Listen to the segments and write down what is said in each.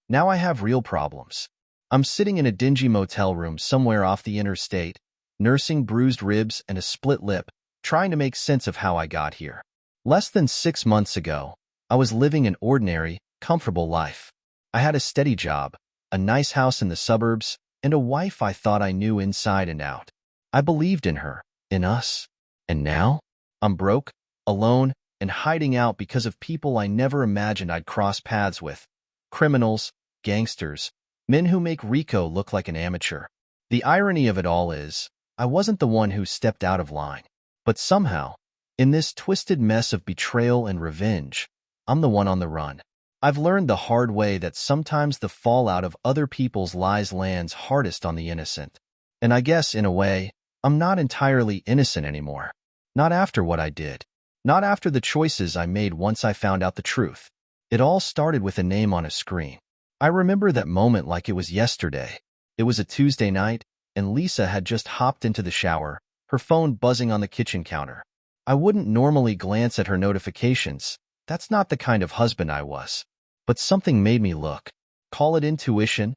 Now I have real problems. I'm sitting in a dingy motel room somewhere off the interstate, nursing bruised ribs and a split lip, trying to make sense of how I got here. Less than 6 months ago, I was living an ordinary, comfortable life. I had a steady job, a nice house in the suburbs, and a wife I thought I knew inside and out. I believed in her, in us. And now? I'm broke, alone, and hiding out because of people I never imagined I'd cross paths with. Criminals, gangsters, men who make Rico look like an amateur. The irony of it all is, I wasn't the one who stepped out of line. But somehow, in this twisted mess of betrayal and revenge, I'm the one on the run. I've learned the hard way that sometimes the fallout of other people's lies lands hardest on the innocent. And I guess, in a way, I'm not entirely innocent anymore. Not after what I did. Not after the choices I made once I found out the truth. It all started with a name on a screen. I remember that moment like it was yesterday. It was a Tuesday night, and Lisa had just hopped into the shower, her phone buzzing on the kitchen counter. I wouldn't normally glance at her notifications. That's not the kind of husband I was. But something made me look. Call it intuition,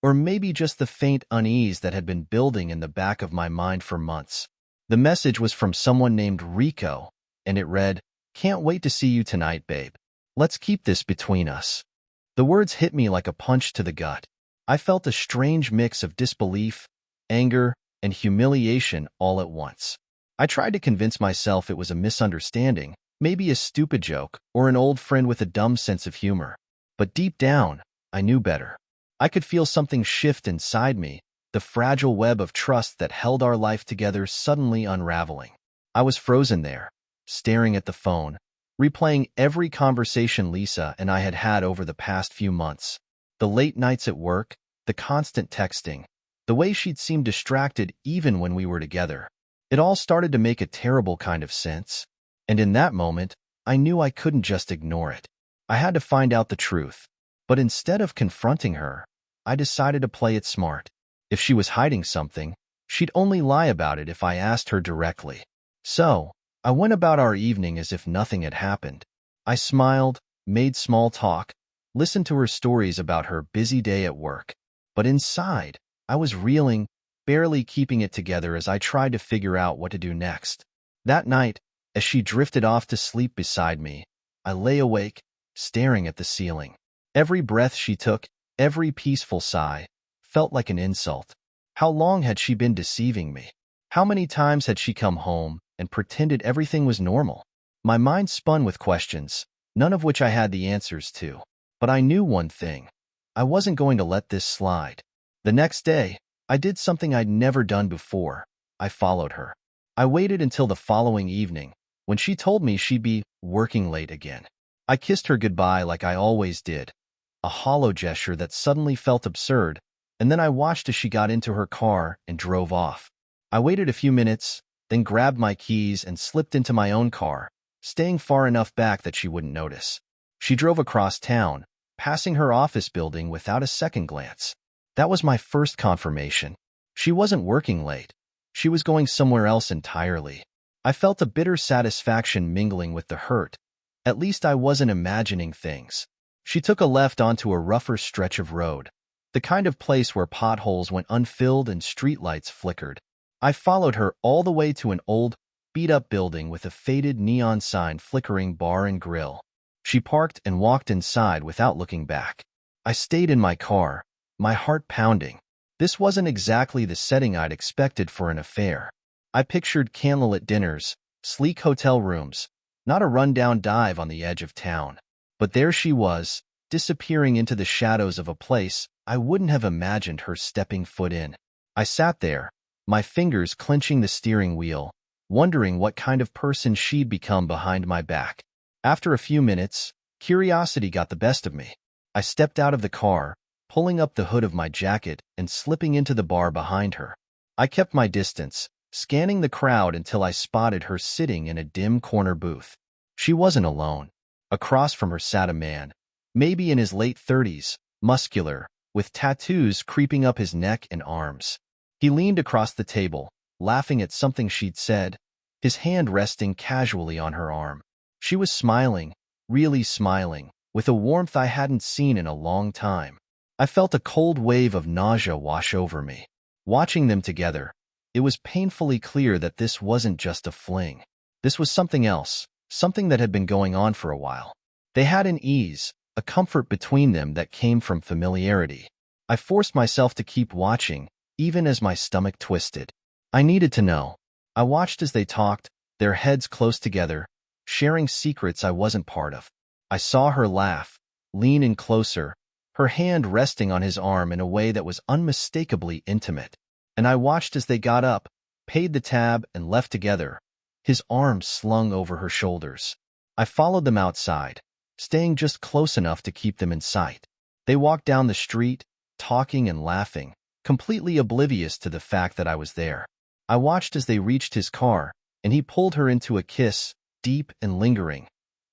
or maybe just the faint unease that had been building in the back of my mind for months. The message was from someone named Rico, and it read, "Can't wait to see you tonight, babe. Let's keep this between us." The words hit me like a punch to the gut. I felt a strange mix of disbelief, anger, and humiliation all at once. I tried to convince myself it was a misunderstanding, maybe a stupid joke, or an old friend with a dumb sense of humor. But deep down, I knew better. I could feel something shift inside me, the fragile web of trust that held our life together suddenly unraveling. I was frozen there, staring at the phone, replaying every conversation Lisa and I had had over the past few months. The late nights at work, the constant texting, the way she'd seemed distracted even when we were together. It all started to make a terrible kind of sense. And in that moment, I knew I couldn't just ignore it. I had to find out the truth. But instead of confronting her, I decided to play it smart. If she was hiding something, she'd only lie about it if I asked her directly. So, I went about our evening as if nothing had happened. I smiled, made small talk, listened to her stories about her busy day at work. But inside, I was reeling, barely keeping it together as I tried to figure out what to do next. That night, as she drifted off to sleep beside me, I lay awake, staring at the ceiling. Every breath she took, every peaceful sigh, felt like an insult. How long had she been deceiving me? How many times had she come home and pretended everything was normal? My mind spun with questions, none of which I had the answers to. But I knew one thing. I wasn't going to let this slide. The next day, I did something I'd never done before. I followed her. I waited until the following evening, when she told me she'd be working late again. I kissed her goodbye like I always did, a hollow gesture that suddenly felt absurd, and then I watched as she got into her car and drove off. I waited a few minutes, then grabbed my keys and slipped into my own car, staying far enough back that she wouldn't notice. She drove across town, passing her office building without a second glance. That was my first confirmation. She wasn't working late. She was going somewhere else entirely. I felt a bitter satisfaction mingling with the hurt. At least I wasn't imagining things. She took a left onto a rougher stretch of road, the kind of place where potholes went unfilled and streetlights flickered. I followed her all the way to an old, beat-up building with a faded neon sign flickering bar and grill. She parked and walked inside without looking back. I stayed in my car, my heart pounding. This wasn't exactly the setting I'd expected for an affair. I pictured candlelit dinners, sleek hotel rooms, not a rundown dive on the edge of town. But there she was, disappearing into the shadows of a place I wouldn't have imagined her stepping foot in. I sat there, my fingers clenching the steering wheel, wondering what kind of person she'd become behind my back. After a few minutes, curiosity got the best of me. I stepped out of the car, pulling up the hood of my jacket and slipping into the bar behind her. I kept my distance, scanning the crowd until I spotted her sitting in a dim corner booth. She wasn't alone. Across from her sat a man, maybe in his late 30s, muscular, with tattoos creeping up his neck and arms. He leaned across the table, laughing at something she'd said, his hand resting casually on her arm. She was smiling, really smiling, with a warmth I hadn't seen in a long time. I felt a cold wave of nausea wash over me. Watching them together, it was painfully clear that this wasn't just a fling. This was something else, something that had been going on for a while. They had an ease, a comfort between them that came from familiarity. I forced myself to keep watching, even as my stomach twisted. I needed to know. I watched as they talked, their heads close together, sharing secrets I wasn't part of. I saw her laugh, lean in closer, her hand resting on his arm in a way that was unmistakably intimate. And I watched as they got up, paid the tab, and left together, his arms slung over her shoulders. I followed them outside, staying just close enough to keep them in sight. They walked down the street, talking and laughing, completely oblivious to the fact that I was there. I watched as they reached his car, and he pulled her into a kiss, deep and lingering,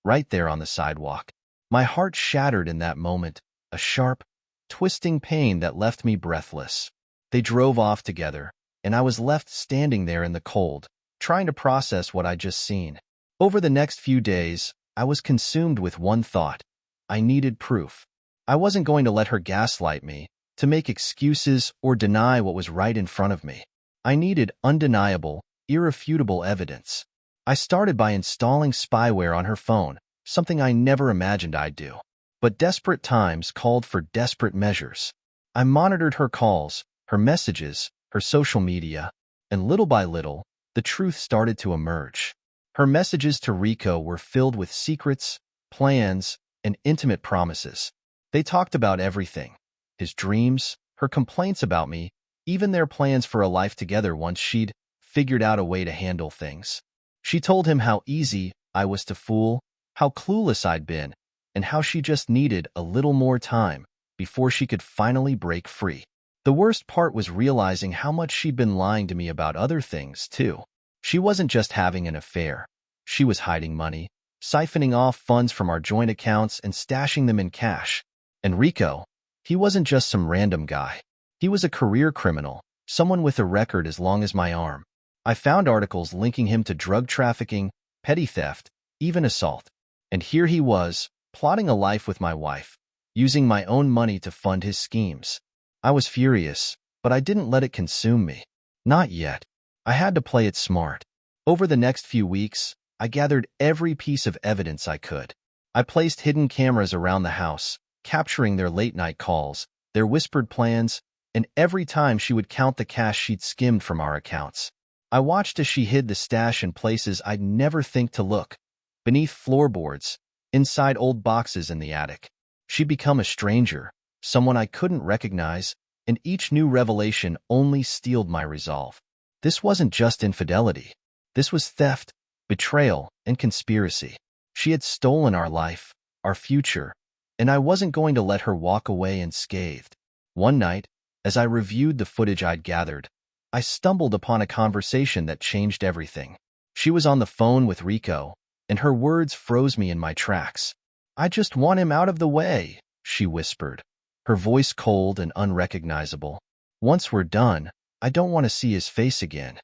right there on the sidewalk. My heart shattered in that moment, a sharp, twisting pain that left me breathless. They drove off together, and I was left standing there in the cold, trying to process what I'd just seen. Over the next few days, I was consumed with one thought. I needed proof. I wasn't going to let her gaslight me, to make excuses or deny what was right in front of me. I needed undeniable, irrefutable evidence. I started by installing spyware on her phone, something I never imagined I'd do. But desperate times called for desperate measures. I monitored her calls, her messages, her social media, and little by little, the truth started to emerge. Her messages to Rico were filled with secrets, plans, and intimate promises. They talked about everything: his dreams, her complaints about me, even their plans for a life together once she'd figured out a way to handle things. She told him how easy I was to fool, how clueless I'd been, and how she just needed a little more time before she could finally break free. The worst part was realizing how much she'd been lying to me about other things, too. She wasn't just having an affair. She was hiding money, siphoning off funds from our joint accounts and stashing them in cash. And Rico, he wasn't just some random guy. He was a career criminal, someone with a record as long as my arm. I found articles linking him to drug trafficking, petty theft, even assault. And here he was, plotting a life with my wife, using my own money to fund his schemes. I was furious, but I didn't let it consume me. Not yet. I had to play it smart. Over the next few weeks, I gathered every piece of evidence I could. I placed hidden cameras around the house, capturing their late-night calls, their whispered plans, and every time she would count the cash she'd skimmed from our accounts. I watched as she hid the stash in places I'd never think to look: beneath floorboards, inside old boxes in the attic. She'd become a stranger, someone I couldn't recognize, and each new revelation only steeled my resolve. This wasn't just infidelity. This was theft, betrayal, and conspiracy. She had stolen our life, our future, and I wasn't going to let her walk away unscathed. One night, as I reviewed the footage I'd gathered, I stumbled upon a conversation that changed everything. She was on the phone with Rico, and her words froze me in my tracks. "I just want him out of the way," she whispered, her voice cold and unrecognizable. "Once we're done, I don't want to see his face again."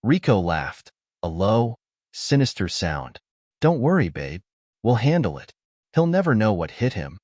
Rico laughed, a low, sinister sound. "Don't worry, babe. We'll handle it. He'll never know what hit him."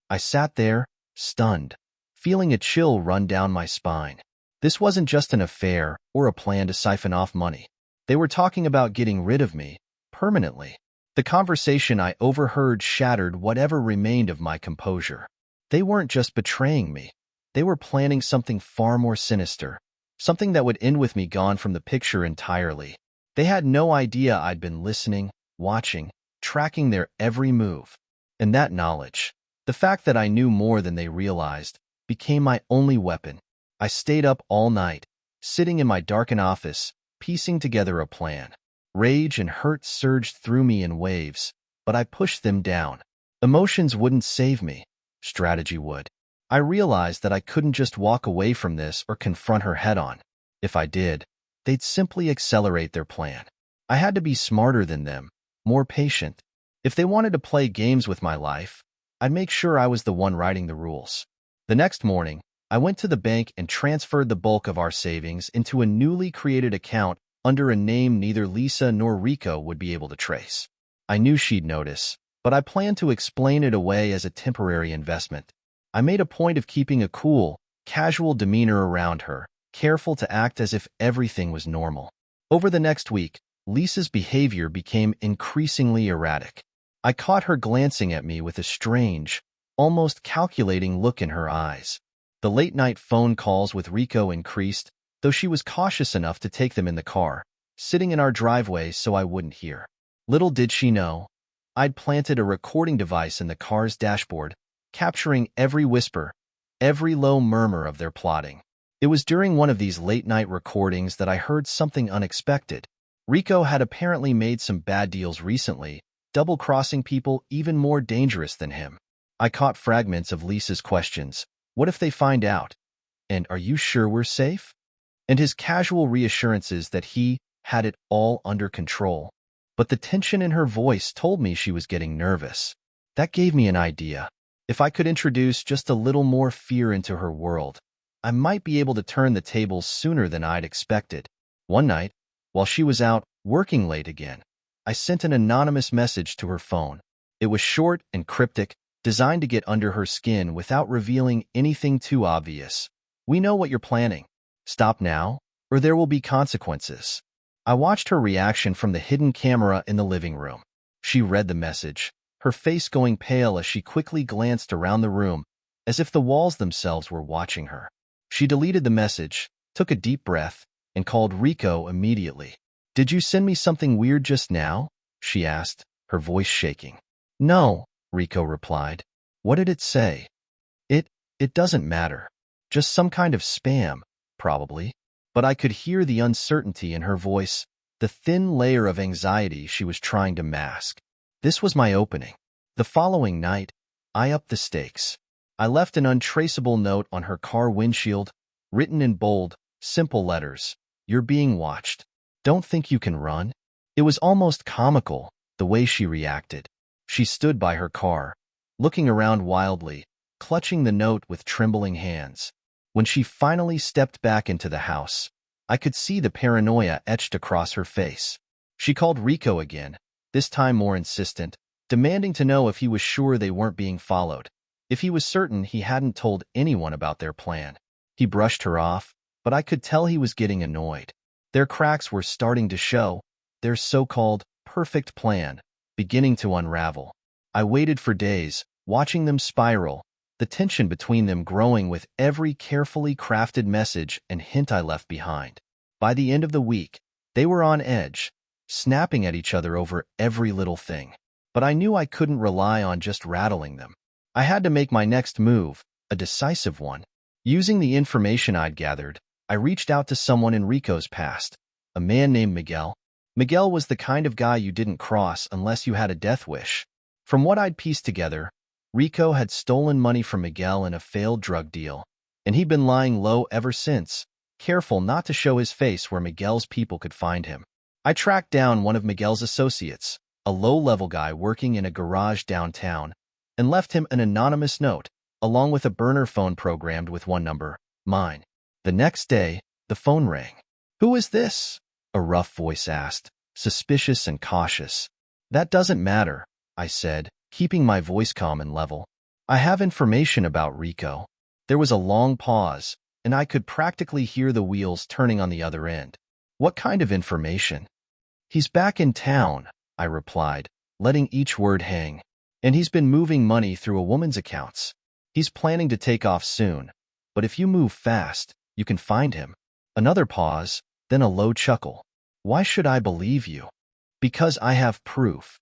I sat there, stunned, feeling a chill run down my spine. This wasn't just an affair or a plan to siphon off money. They were talking about getting rid of me, permanently. The conversation I overheard shattered whatever remained of my composure. They weren't just betraying me. They were planning something far more sinister, something that would end with me gone from the picture entirely. They had no idea I'd been listening, watching, tracking their every move. And that knowledge, the fact that I knew more than they realized, became my only weapon. I stayed up all night, sitting in my darkened office, piecing together a plan. Rage and hurt surged through me in waves, but I pushed them down. Emotions wouldn't save me. Strategy would. I realized that I couldn't just walk away from this or confront her head-on. If I did, they'd simply accelerate their plan. I had to be smarter than them, more patient. If they wanted to play games with my life, I'd make sure I was the one writing the rules. The next morning, I went to the bank and transferred the bulk of our savings into a newly created account under a name neither Lisa nor Rico would be able to trace. I knew she'd notice, but I planned to explain it away as a temporary investment. I made a point of keeping a cool, casual demeanor around her, careful to act as if everything was normal. Over the next week, Lisa's behavior became increasingly erratic. I caught her glancing at me with a strange, almost calculating look in her eyes. The late-night phone calls with Rico increased, though she was cautious enough to take them in the car, sitting in our driveway so I wouldn't hear. Little did she know, I'd planted a recording device in the car's dashboard, capturing every whisper, every low murmur of their plotting. It was during one of these late-night recordings that I heard something unexpected. Rico had apparently made some bad deals recently, double-crossing people even more dangerous than him. I caught fragments of Lisa's questions. What if they find out? And are you sure we're safe? And his casual reassurances that he had it all under control. But the tension in her voice told me she was getting nervous. That gave me an idea. If I could introduce just a little more fear into her world, I might be able to turn the tables sooner than I'd expected. One night, while she was out working late again, I sent an anonymous message to her phone. It was short and cryptic, designed to get under her skin without revealing anything too obvious. We know what you're planning. Stop now, or there will be consequences. I watched her reaction from the hidden camera in the living room. She read the message, her face going pale as she quickly glanced around the room, as if the walls themselves were watching her. She deleted the message, took a deep breath, and called Rico immediately. "Did you send me something weird just now?" she asked, her voice shaking. "No," Rico replied. "What did it say?" It doesn't matter. Just some kind of spam, probably." But I could hear the uncertainty in her voice, the thin layer of anxiety she was trying to mask. This was my opening. The following night, I upped the stakes. I left an untraceable note on her car windshield, written in bold, simple letters. "You're being watched. Don't think you can run." It was almost comical, the way she reacted. She stood by her car, looking around wildly, clutching the note with trembling hands. When she finally stepped back into the house, I could see the paranoia etched across her face. She called Rico again, this time more insistent, demanding to know if he was sure they weren't being followed, if he was certain he hadn't told anyone about their plan. He brushed her off, but I could tell he was getting annoyed. Their cracks were starting to show, their so-called perfect plan beginning to unravel. I waited for days, watching them spiral, the tension between them growing with every carefully crafted message and hint I left behind. By the end of the week, they were on edge, snapping at each other over every little thing. But I knew I couldn't rely on just rattling them. I had to make my next move, a decisive one. Using the information I'd gathered, I reached out to someone in Rico's past, a man named Miguel. Miguel was the kind of guy you didn't cross unless you had a death wish. From what I'd pieced together, Rico had stolen money from Miguel in a failed drug deal, and he'd been lying low ever since, careful not to show his face where Miguel's people could find him. I tracked down one of Miguel's associates, a low-level guy working in a garage downtown, and left him an anonymous note, along with a burner phone programmed with one number, mine. The next day, the phone rang. "Who is this?" a rough voice asked, suspicious and cautious. "That doesn't matter," I said, keeping my voice calm and level. "I have information about Rico." There was a long pause, and I could practically hear the wheels turning on the other end. "What kind of information?" "He's back in town," I replied, letting each word hang. "And he's been moving money through a woman's accounts. He's planning to take off soon, but if you move fast, you can find him." Another pause, then a low chuckle. "Why should I believe you?" "Because I have proof."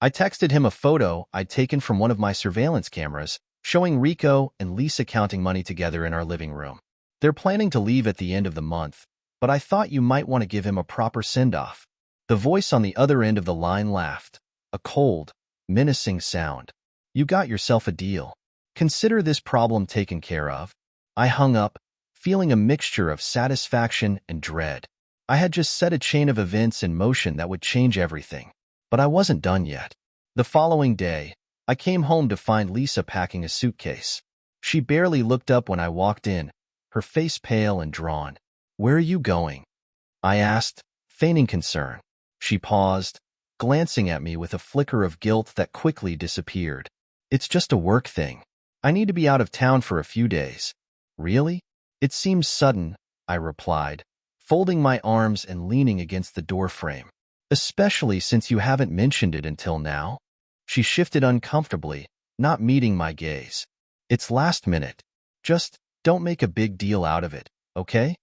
I texted him a photo I'd taken from one of my surveillance cameras, showing Rico and Lisa counting money together in our living room. "They're planning to leave at the end of the month, but I thought you might want to give him a proper send-off." The voice on the other end of the line laughed, a cold, menacing sound. "You got yourself a deal. Consider this problem taken care of." I hung up, feeling a mixture of satisfaction and dread. I had just set a chain of events in motion that would change everything. But I wasn't done yet. The following day, I came home to find Lisa packing a suitcase. She barely looked up when I walked in, her face pale and drawn. "Where are you going?" I asked, feigning concern. She paused, glancing at me with a flicker of guilt that quickly disappeared. "It's just a work thing." I need to be out of town for a few days. Really? It seems sudden, I replied, folding my arms and leaning against the doorframe. Especially since you haven't mentioned it until now. She shifted uncomfortably, not meeting my gaze. It's last minute. Just don't make a big deal out of it, okay?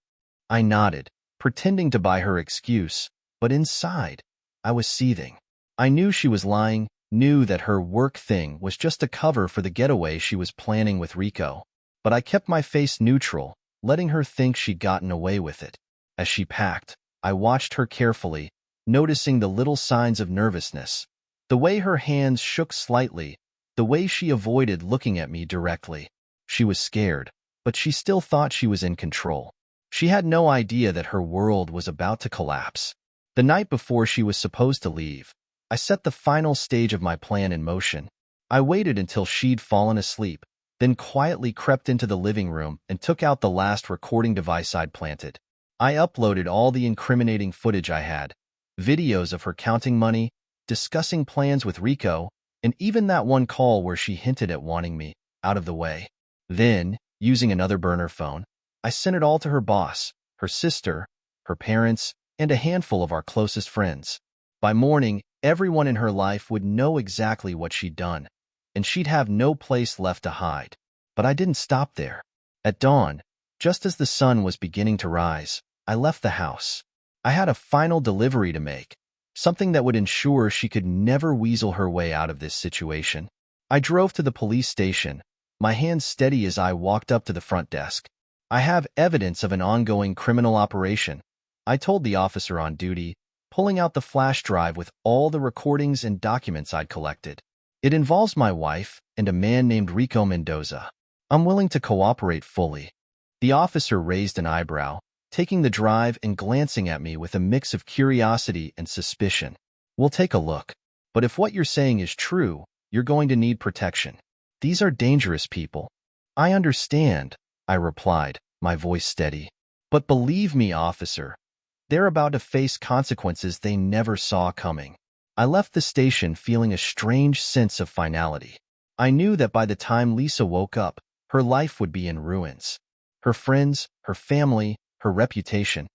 I nodded, pretending to buy her excuse, but inside, I was seething. I knew she was lying, knew that her work thing was just a cover for the getaway she was planning with Rico. But I kept my face neutral, letting her think she'd gotten away with it. As she packed, I watched her carefully, noticing the little signs of nervousness. The way her hands shook slightly, the way she avoided looking at me directly. She was scared, but she still thought she was in control. She had no idea that her world was about to collapse. The night before she was supposed to leave, I set the final stage of my plan in motion. I waited until she'd fallen asleep, then quietly crept into the living room and took out the last recording device I'd planted. I uploaded all the incriminating footage I had, videos of her counting money, discussing plans with Rico, and even that one call where she hinted at wanting me out of the way. Then, using another burner phone, I sent it all to her boss, her sister, her parents, and a handful of our closest friends. By morning, everyone in her life would know exactly what she'd done, and she'd have no place left to hide. But I didn't stop there. At dawn, just as the sun was beginning to rise, I left the house. I had a final delivery to make, something that would ensure she could never weasel her way out of this situation. I drove to the police station, my hands steady as I walked up to the front desk. I have evidence of an ongoing criminal operation, I told the officer on duty, pulling out the flash drive with all the recordings and documents I'd collected. It involves my wife and a man named Rico Mendoza. I'm willing to cooperate fully. The officer raised an eyebrow, taking the drive and glancing at me with a mix of curiosity and suspicion. We'll take a look. But if what you're saying is true, you're going to need protection. These are dangerous people. I understand, I replied, my voice steady. But believe me, officer, they're about to face consequences they never saw coming. I left the station feeling a strange sense of finality. I knew that by the time Lisa woke up, her life would be in ruins. Her friends, her family, her reputation,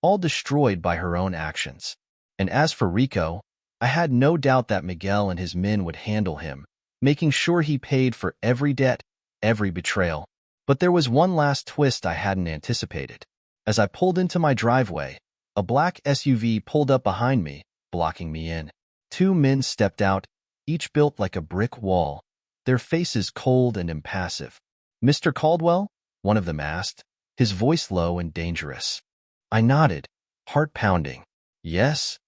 all destroyed by her own actions. And as for Rico, I had no doubt that Miguel and his men would handle him, making sure he paid for every debt, every betrayal. But there was one last twist I hadn't anticipated. As I pulled into my driveway, a black SUV pulled up behind me, blocking me in. Two men stepped out, each built like a brick wall, their faces cold and impassive. "Mr. Caldwell?" one of them asked, his voice low and dangerous. I nodded, heart pounding. "Yes?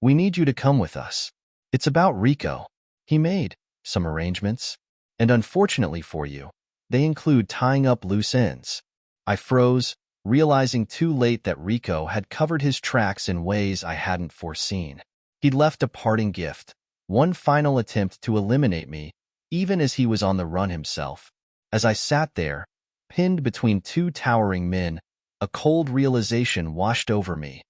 We need you to come with us. It's about Rico. He made some arrangements, and unfortunately for you, they include tying up loose ends." I froze, realizing too late that Rico had covered his tracks in ways I hadn't foreseen. He'd left a parting gift, one final attempt to eliminate me, even as he was on the run himself. As I sat there, pinned between two towering men, a cold realization washed over me.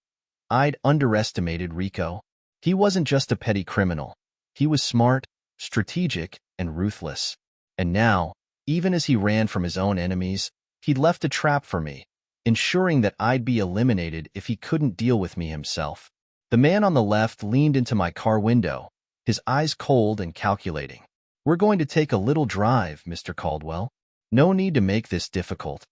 I'd underestimated Rico. He wasn't just a petty criminal. He was smart, strategic, and ruthless. And now, even as he ran from his own enemies, he'd left a trap for me, ensuring that I'd be eliminated if he couldn't deal with me himself. The man on the left leaned into my car window, his eyes cold and calculating. "We're going to take a little drive, Mr. Caldwell. No need to make this difficult."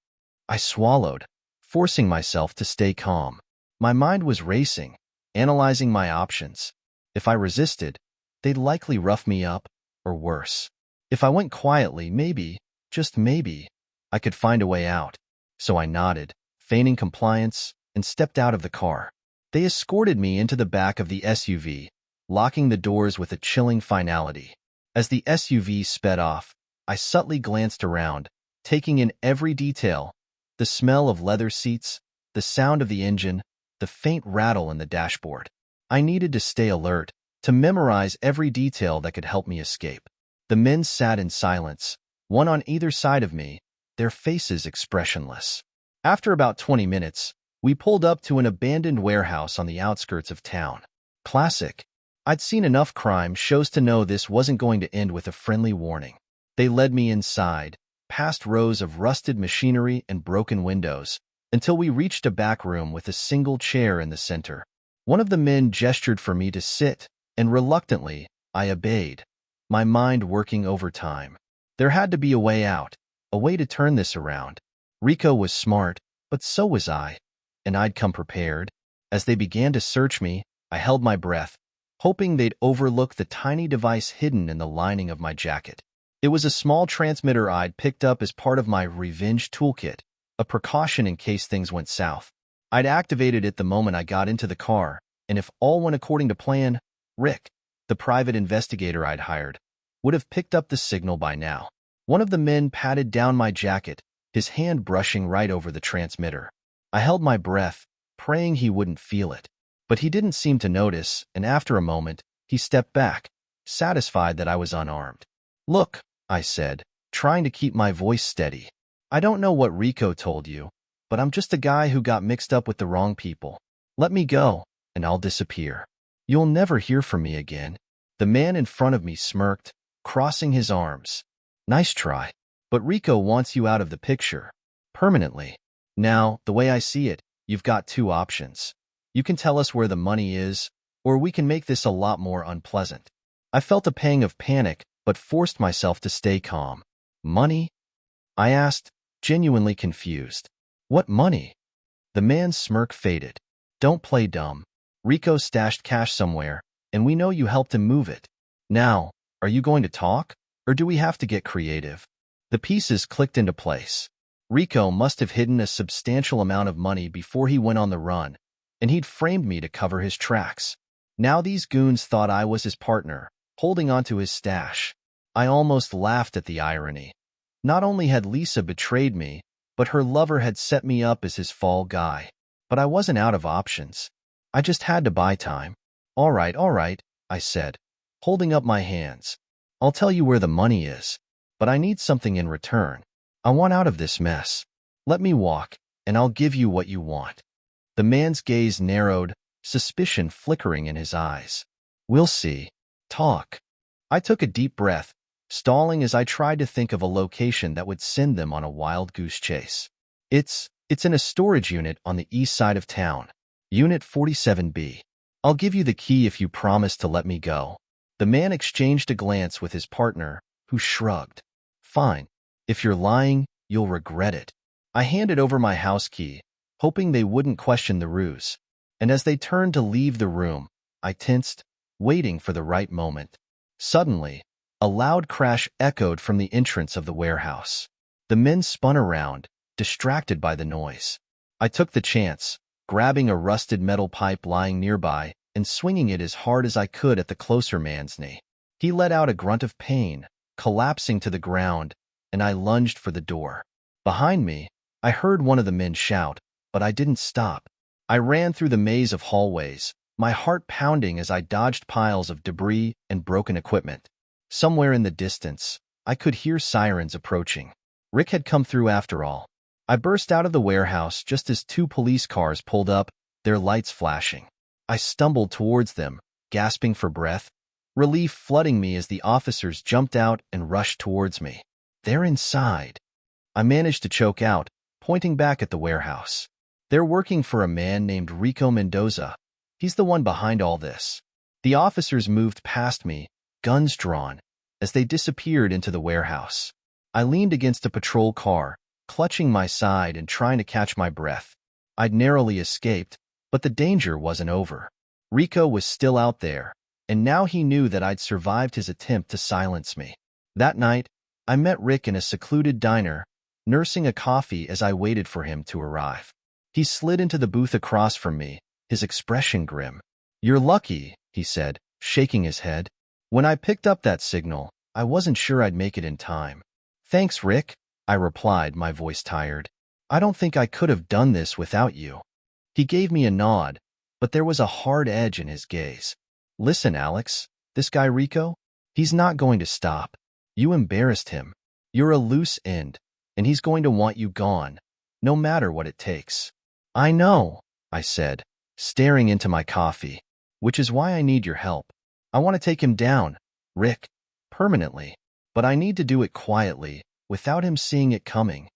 I swallowed, forcing myself to stay calm. My mind was racing, analyzing my options. If I resisted, they'd likely rough me up, or worse. If I went quietly, maybe, just maybe, I could find a way out. So I nodded, feigning compliance, and stepped out of the car. They escorted me into the back of the SUV, locking the doors with a chilling finality. As the SUV sped off, I subtly glanced around, taking in every detail: the smell of leather seats, the sound of the engine, the faint rattle in the dashboard. I needed to stay alert, to memorize every detail that could help me escape. The men sat in silence, one on either side of me, their faces expressionless. After about 20 minutes, we pulled up to an abandoned warehouse on the outskirts of town. Classic. I'd seen enough crime shows to know this wasn't going to end with a friendly warning. They led me inside, past rows of rusted machinery and broken windows, until we reached a back room with a single chair in the center. One of the men gestured for me to sit, and reluctantly, I obeyed, my mind working overtime. There had to be a way out, a way to turn this around. Rico was smart, but so was I, and I'd come prepared. As they began to search me, I held my breath, hoping they'd overlook the tiny device hidden in the lining of my jacket. It was a small transmitter I'd picked up as part of my revenge toolkit, a precaution in case things went south. I'd activated it the moment I got into the car, and if all went according to plan, Rick, the private investigator I'd hired, would have picked up the signal by now. One of the men patted down my jacket, his hand brushing right over the transmitter. I held my breath, praying he wouldn't feel it. But he didn't seem to notice, and after a moment, he stepped back, satisfied that I was unarmed. "Look," I said, trying to keep my voice steady. "I don't know what Rico told you, but I'm just a guy who got mixed up with the wrong people. Let me go, and I'll disappear. You'll never hear from me again." The man in front of me smirked, crossing his arms. "Nice try. But Rico wants you out of the picture. Permanently. Now, the way I see it, you've got two options. You can tell us where the money is, or we can make this a lot more unpleasant." I felt a pang of panic, but forced myself to stay calm. "Money?" I asked, genuinely confused. "What money?" The man's smirk faded. "Don't play dumb. Rico stashed cash somewhere, and we know you helped him move it. Now, are you going to talk, or do we have to get creative?" The pieces clicked into place. Rico must have hidden a substantial amount of money before he went on the run, and he'd framed me to cover his tracks. Now these goons thought I was his partner, holding onto his stash. I almost laughed at the irony. Not only had Lisa betrayed me, but her lover had set me up as his fall guy. But I wasn't out of options. I just had to buy time. All right, I said, holding up my hands. "I'll tell you where the money is, but I need something in return. I want out of this mess. Let me walk, and I'll give you what you want." The man's gaze narrowed, suspicion flickering in his eyes. "We'll see. Talk." I took a deep breath, stalling as I tried to think of a location that would send them on a wild goose chase. It's in a storage unit on the east side of town. Unit 47B. I'll give you the key if you promise to let me go." The man exchanged a glance with his partner, who shrugged. "Fine. If you're lying, you'll regret it." I handed over my house key, hoping they wouldn't question the ruse. And as they turned to leave the room, I tensed, waiting for the right moment. Suddenly, a loud crash echoed from the entrance of the warehouse. The men spun around, distracted by the noise. I took the chance, grabbing a rusted metal pipe lying nearby and swinging it as hard as I could at the closer man's knee. He let out a grunt of pain, collapsing to the ground, and I lunged for the door. Behind me, I heard one of the men shout, but I didn't stop. I ran through the maze of hallways, my heart pounding as I dodged piles of debris and broken equipment. Somewhere in the distance, I could hear sirens approaching. Rick had come through after all. I burst out of the warehouse just as two police cars pulled up, their lights flashing. I stumbled towards them, gasping for breath, relief flooding me as the officers jumped out and rushed towards me. "They're inside," I managed to choke out, pointing back at the warehouse. "They're working for a man named Rico Mendoza. He's the one behind all this." The officers moved past me, guns drawn, as they disappeared into the warehouse. I leaned against a patrol car, clutching my side and trying to catch my breath. I'd narrowly escaped, but the danger wasn't over. Rico was still out there, and now he knew that I'd survived his attempt to silence me. That night, I met Rick in a secluded diner, nursing a coffee as I waited for him to arrive. He slid into the booth across from me, his expression grim. "You're lucky," he said, shaking his head. "When I picked up that signal, I wasn't sure I'd make it in time." "Thanks, Rick," I replied, my voice tired. "I don't think I could have done this without you." He gave me a nod, but there was a hard edge in his gaze. "Listen, Alex, this guy Rico, he's not going to stop. You embarrassed him. You're a loose end, and he's going to want you gone, no matter what it takes." "I know," I said, staring into my coffee, "which is why I need your help. I want to take him down, Rick, permanently." but I need to do it quietly, without him seeing it coming.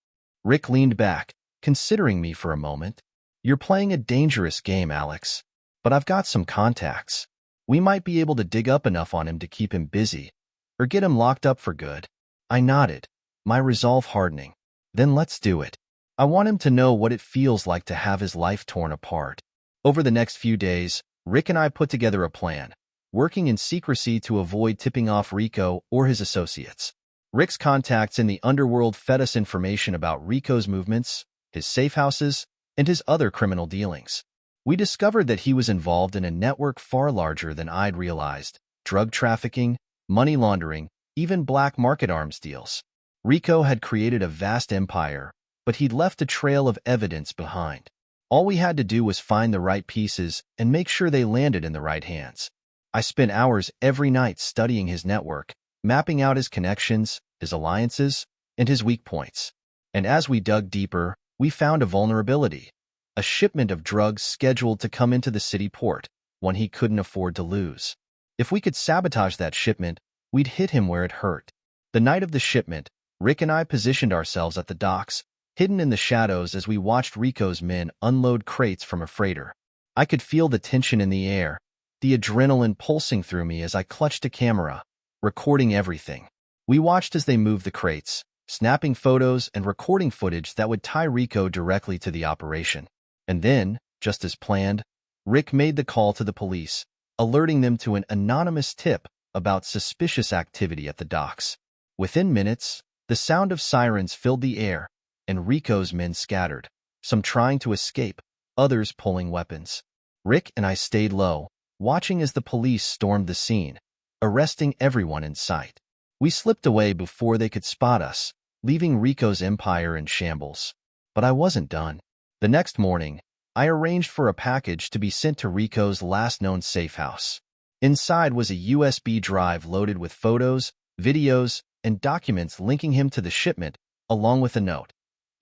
Rick leaned back, considering me for a moment. You're playing a dangerous game, Alex. But I've got some contacts. We might be able to dig up enough on him to keep him busy, or get him locked up for good. I nodded, my resolve hardening. Then let's do it. I want him to know what it feels like to have his life torn apart. Over the next few days, Rick and I put together a plan, working in secrecy to avoid tipping off Rico or his associates. Rick's contacts in the underworld fed us information about Rico's movements, his safe houses, and his other criminal dealings. We discovered that he was involved in a network far larger than I'd realized: drug trafficking, money laundering, even black market arms deals. Rico had created a vast empire, but he'd left a trail of evidence behind. All we had to do was find the right pieces and make sure they landed in the right hands. I spent hours every night studying his network, mapping out his connections, his alliances, and his weak points. And as we dug deeper, we found a vulnerability: a shipment of drugs scheduled to come into the city port, one he couldn't afford to lose. If we could sabotage that shipment, we'd hit him where it hurt. The night of the shipment, Rick and I positioned ourselves at the docks, hidden in the shadows as we watched Rico's men unload crates from a freighter. I could feel the tension in the air, the adrenaline pulsing through me as I clutched a camera, recording everything. We watched as they moved the crates, snapping photos and recording footage that would tie Rico directly to the operation. And then, just as planned, Rick made the call to the police, alerting them to an anonymous tip about suspicious activity at the docks. Within minutes, the sound of sirens filled the air, and Rico's men scattered, some trying to escape, others pulling weapons. Rick and I stayed low, watching as the police stormed the scene, arresting everyone in sight. We slipped away before they could spot us, leaving Rico's empire in shambles. But I wasn't done. The next morning, I arranged for a package to be sent to Rico's last known safe house. Inside was a USB drive loaded with photos, videos, and documents linking him to the shipment, along with a note: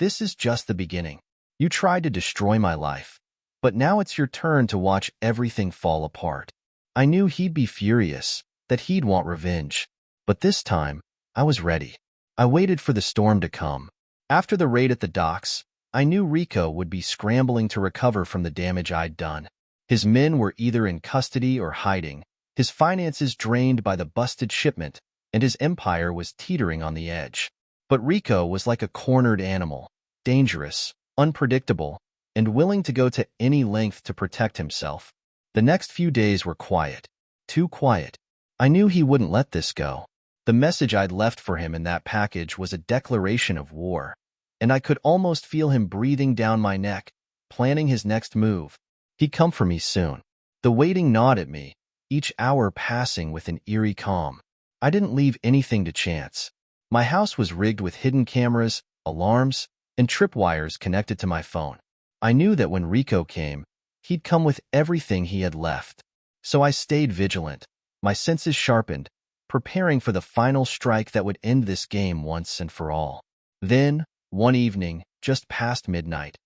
"This is just the beginning. You tried to destroy my life, but now it's your turn to watch everything fall apart." I knew he'd be furious, that he'd want revenge. But this time, I was ready. I waited for the storm to come. After the raid at the docks, I knew Rico would be scrambling to recover from the damage I'd done. His men were either in custody or hiding, his finances drained by the busted shipment, and his empire was teetering on the edge. But Rico was like a cornered animal, dangerous, unpredictable, and willing to go to any length to protect himself. The next few days were quiet. Too quiet. I knew he wouldn't let this go. The message I'd left for him in that package was a declaration of war, and I could almost feel him breathing down my neck, planning his next move. He'd come for me soon. The waiting gnawed at me, each hour passing with an eerie calm. I didn't leave anything to chance. My house was rigged with hidden cameras, alarms, and tripwires connected to my phone. I knew that when Rico came, he'd come with everything he had left. So I stayed vigilant, my senses sharpened, preparing for the final strike that would end this game once and for all. Then, one evening, just past midnight,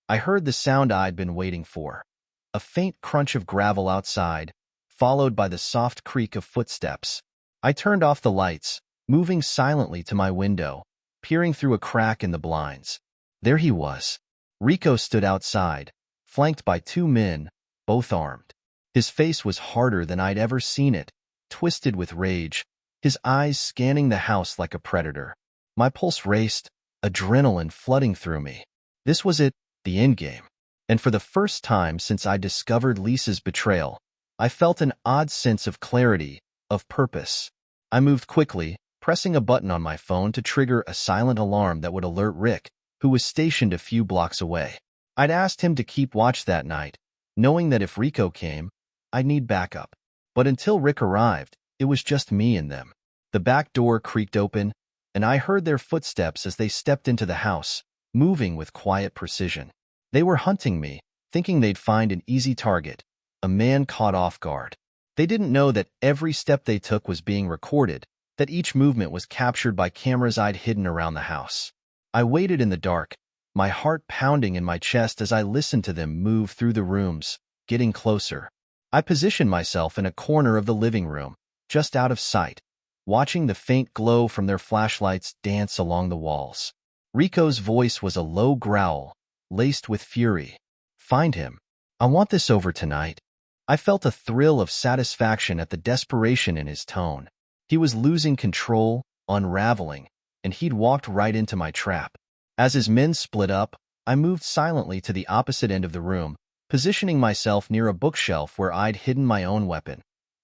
I heard the sound I'd been waiting for: a faint crunch of gravel outside, followed by the soft creak of footsteps. I turned off the lights, moving silently to my window, peering through a crack in the blinds. There he was. Rico stood outside, flanked by two men, both armed. His face was harder than I'd ever seen it, twisted with rage, his eyes scanning the house like a predator. My pulse raced, adrenaline flooding through me. This was it, the endgame. And for the first time since I discovered Lisa's betrayal, I felt an odd sense of clarity, of purpose. I moved quickly, pressing a button on my phone to trigger a silent alarm that would alert Rick, who was stationed a few blocks away. I'd asked him to keep watch that night, knowing that if Rico came, I'd need backup. But until Rick arrived, it was just me and them. The back door creaked open, and I heard their footsteps as they stepped into the house, moving with quiet precision. They were hunting me, thinking they'd find an easy target, a man caught off guard. They didn't know that every step they took was being recorded, that each movement was captured by cameras I'd hidden around the house. I waited in the dark, my heart pounding in my chest as I listened to them move through the rooms, getting closer. I positioned myself in a corner of the living room, just out of sight, watching the faint glow from their flashlights dance along the walls. Rico's voice was a low growl, laced with fury. "Find him. I want this over tonight." I felt a thrill of satisfaction at the desperation in his tone. He was losing control, unraveling, and he'd walked right into my trap. As his men split up, I moved silently to the opposite end of the room, positioning myself near a bookshelf where I'd hidden my own weapon,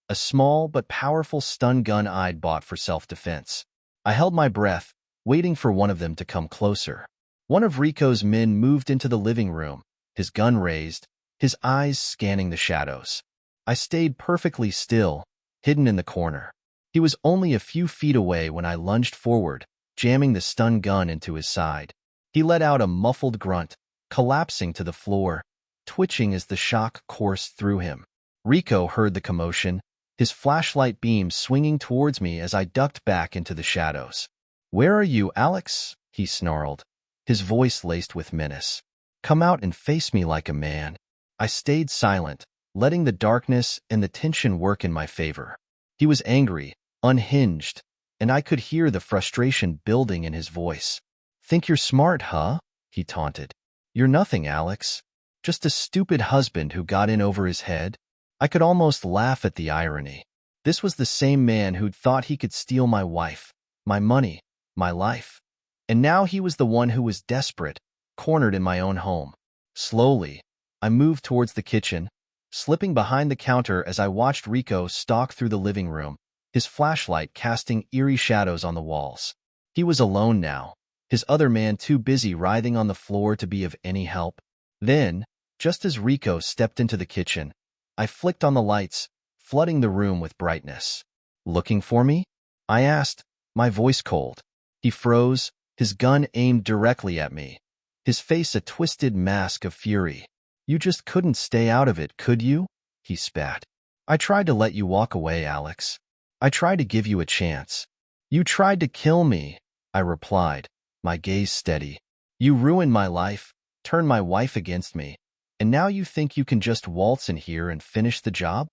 a small but powerful stun gun I'd bought for self-defense. I held my breath, waiting for one of them to come closer. One of Rico's men moved into the living room, his gun raised, his eyes scanning the shadows. I stayed perfectly still, hidden in the corner. He was only a few feet away when I lunged forward, jamming the stun gun into his side. He let out a muffled grunt, collapsing to the floor, twitching as the shock coursed through him. Rico heard the commotion, his flashlight beam swinging towards me as I ducked back into the shadows. "Where are you, Alex?" he snarled, his voice laced with menace. "Come out and face me like a man." I stayed silent, letting the darkness and the tension work in my favor. He was angry, unhinged, and I could hear the frustration building in his voice. "Think you're smart, huh?" he taunted. "You're nothing, Alex. Just a stupid husband who got in over his head." I could almost laugh at the irony. This was the same man who'd thought he could steal my wife, my money, my life. And now he was the one who was desperate, cornered in my own home. Slowly, I moved towards the kitchen, slipping behind the counter as I watched Rico stalk through the living room, his flashlight casting eerie shadows on the walls. He was alone now, his other man too busy writhing on the floor to be of any help. Then, just as Rico stepped into the kitchen, I flicked on the lights, flooding the room with brightness. "Looking for me?" I asked, my voice cold. He froze, his gun aimed directly at me, his face a twisted mask of fury. "You just couldn't stay out of it, could you?" he spat. "I tried to let you walk away, Alex. I tried to give you a chance." "You tried to kill me," I replied, my gaze steady. "You ruined my life, turned my wife against me, and now you think you can just waltz in here and finish the job?"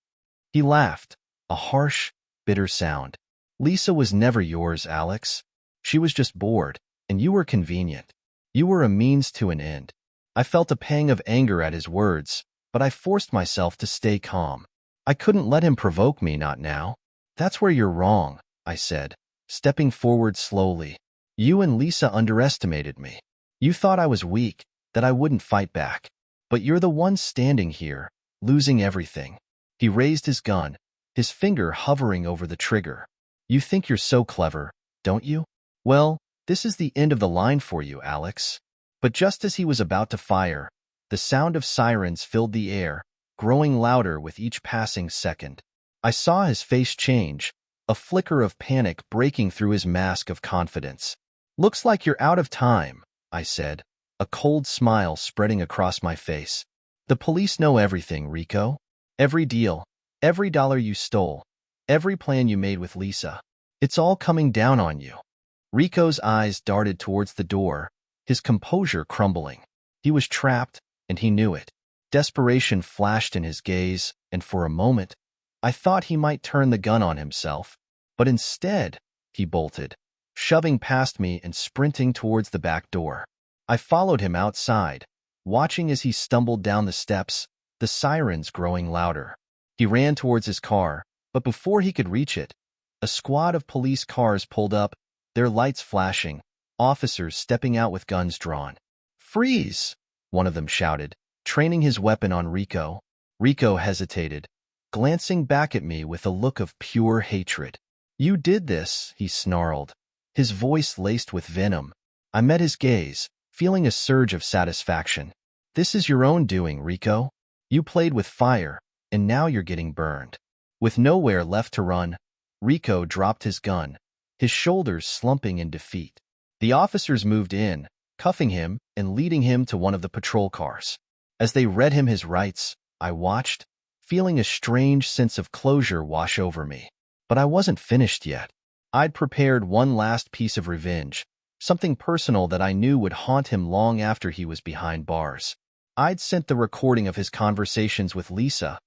He laughed, a harsh, bitter sound. "Lisa was never yours, Alex. She was just bored, and you were convenient. You were a means to an end." I felt a pang of anger at his words, but I forced myself to stay calm. I couldn't let him provoke me, not now. "That's where you're wrong," I said, stepping forward slowly. "You and Lisa underestimated me. You thought I was weak, that I wouldn't fight back. But you're the one standing here, losing everything." He raised his gun, his finger hovering over the trigger. "You think you're so clever, don't you? Well, this is the end of the line for you, Alex." But just as he was about to fire, the sound of sirens filled the air, growing louder with each passing second. I saw his face change, a flicker of panic breaking through his mask of confidence. "Looks like you're out of time," I said, a cold smile spreading across my face. "The police know everything, Rico. Every deal, every dollar you stole, every plan you made with Lisa. It's all coming down on you." Rico's eyes darted towards the door, his composure crumbling. He was trapped, and he knew it. Desperation flashed in his gaze, and for a moment, I thought he might turn the gun on himself. But instead, he bolted, shoving past me and sprinting towards the back door. I followed him outside, watching as he stumbled down the steps, the sirens growing louder. He ran towards his car, but before he could reach it, a squad of police cars pulled up, their lights flashing, officers stepping out with guns drawn. "Freeze!" one of them shouted, training his weapon on Rico. Rico hesitated, glancing back at me with a look of pure hatred. "You did this," he snarled, his voice laced with venom. I met his gaze, feeling a surge of satisfaction. "This is your own doing, Rico. You played with fire, and now you're getting burned." With nowhere left to run, Rico dropped his gun, his shoulders slumping in defeat. The officers moved in, cuffing him and leading him to one of the patrol cars. As they read him his rights, I watched, feeling a strange sense of closure wash over me. But I wasn't finished yet. I'd prepared one last piece of revenge, something personal that I knew would haunt him long after he was behind bars. I'd sent the recording of his conversations with Lisa,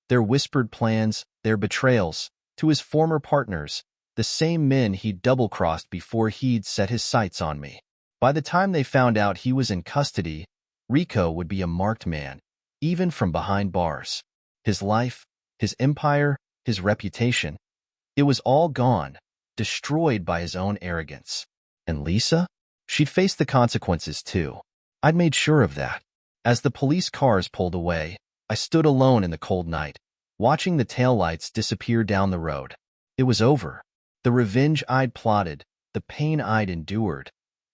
their whispered plans, their betrayals, to his former partners, the same men he'd double-crossed before he'd set his sights on me. By the time they found out he was in custody, Rico would be a marked man, even from behind bars. His life, his empire, his reputation, it was all gone, destroyed by his own arrogance. And Lisa? She'd face the consequences too. I'd made sure of that. As the police cars pulled away, I stood alone in the cold night, watching the taillights disappear down the road. It was over. The revenge I'd plotted, the pain I'd endured,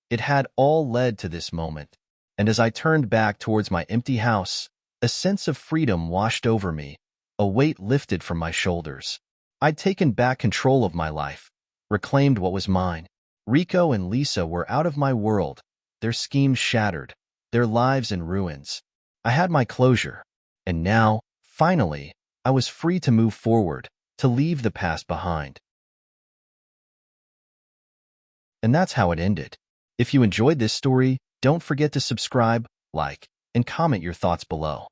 it had all led to this moment. And as I turned back towards my empty house, a sense of freedom washed over me, a weight lifted from my shoulders. I'd taken back control of my life, reclaimed what was mine. Rico and Lisa were out of my world, their schemes shattered, their lives in ruins. I had my closure, and now, finally, I was free to move forward, to leave the past behind. And that's how it ended. If you enjoyed this story, don't forget to subscribe, like, and comment your thoughts below.